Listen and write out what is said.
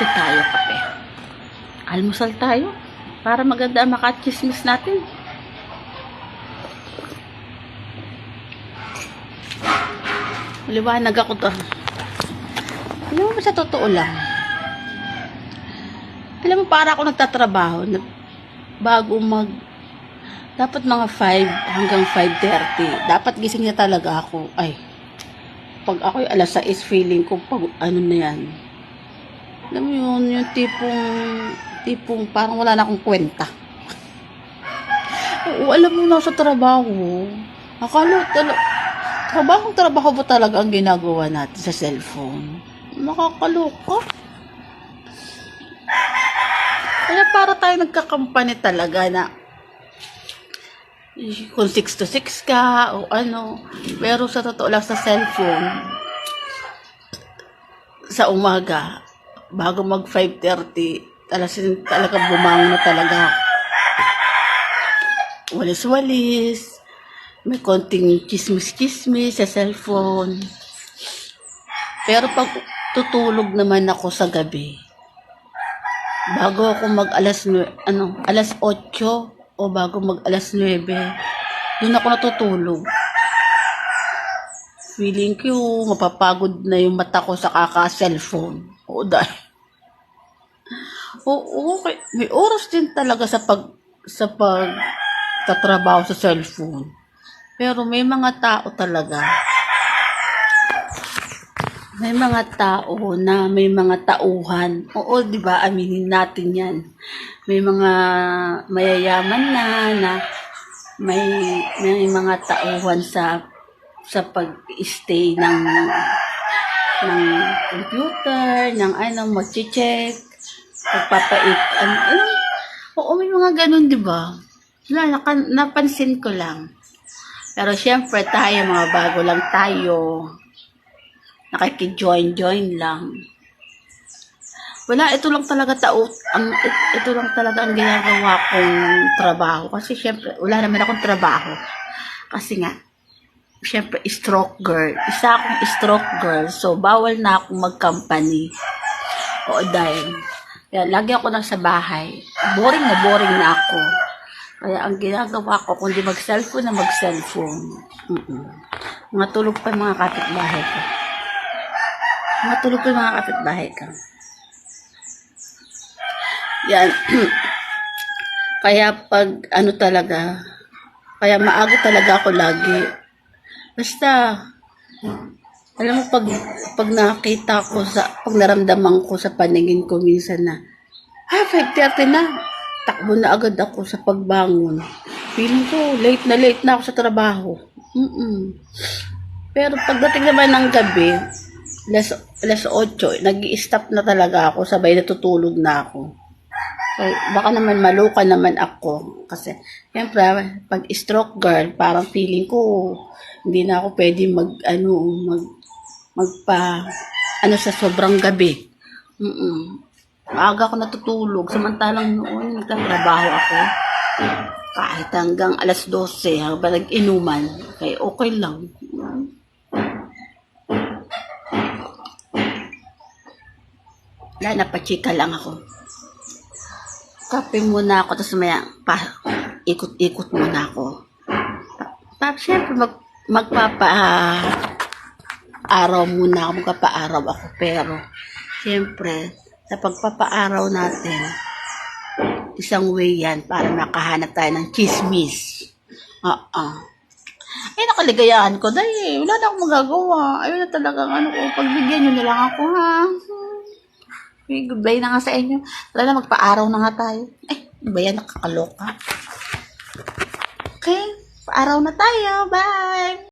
Kape tayo, kape. Almusal tayo. Para maganda ang makachismis natin. Liwanag ako to. Alam mo, sa totoo lang. Alam mo, para ako nagtatrabaho. Bago dapat mga 5 hanggang 5:30. Dapat gising na talaga ako. Ay, pag ako'y alas 6, feeling ko, pag ano na yan. Alam mo yun, yung tipong parang wala na akong kwenta. Oo, alam mo na sa trabaho. Trabaho ba talaga ang ginagawa natin sa cellphone? Nakakaloka. Kaya para tayo nagkakampanya talaga na kung 6 to 6 ka o ano. Pero sa totoo lang sa cellphone, sa umaga, bago mag 5:30, talaga bumangon na talaga. Walis-walis, may konting chismis-chismis sa cellphone. Pero pag tutulog naman ako sa gabi, bago ako alas 8 o bago alas 9, doon ako natutulog. Feeling ko mapapagod na yung mata ko sa kaka-cellphone. Oo, dahil. Oo, okay. May oras din talaga sa pagtatrabaho sa cellphone. Pero may mga tao talaga. May mga tao na may mga tauhan. Oo, di ba? Aminin natin yan. May mga mayayaman na may mga tauhan sa pag-stay ng computer, ng mag-check, pagpapait, oo, may mga ganun, di ba? Napansin ko lang. Pero syempre tayo, mga bago lang tayo, nakiki-join lang. Wala, ito lang talaga ang ginagawa kong trabaho. Kasi syempre, wala naman akong trabaho. Kasi nga, syempre, stroke girl. Isa akong stroke girl. So, bawal na akong mag-company. O, dahil, kaya lagi ako nasa bahay. Boring na ako. Kaya ang ginagawa ko, kundi mag-cellphone na mag-cellphone. Mga tulog pa mga kapitbahay ko. Yan. Kaya kaya maaga talaga ako lagi. Basta, alam mo, pag nakita ko pag naramdaman ko sa paningin ko minsan na, 5:30 na, takbo na agad ako sa pagbangon. Feeling ko, late na ako sa trabaho. Pero pagdating naman ng gabi, alas 8, nag-i-stop na talaga ako, sabay natutulog na ako. So, baka naman maluka naman ako. Kasi, siyempre, pag stroke girl, parang feeling ko, hindi na ako pwede sa sobrang gabi. Maaga ako natutulog. Samantalang noon, nagtatrabaho ako. Kahit hanggang alas 12, habang nag-inuman. Kaya okay lang. Wala, napachika lang ako. Kape muna ako, tapos ikot-ikot muna ako. Tapos syempre, magpapa-araw ako. Pero, syempre, sa pagpapa-araw natin, isang way yan para makahanap tayo ng chismis. Ay, nakaligayahan ko. Dahil, wala na akong magagawa. Ayun na talagang pagbigyan nyo na lang ako, ha? Goodbye na nga sa inyo. Tara na, magpa-araw na nga tayo. Ba yan, nakakaloka. Okay, pa-araw na tayo. Bye!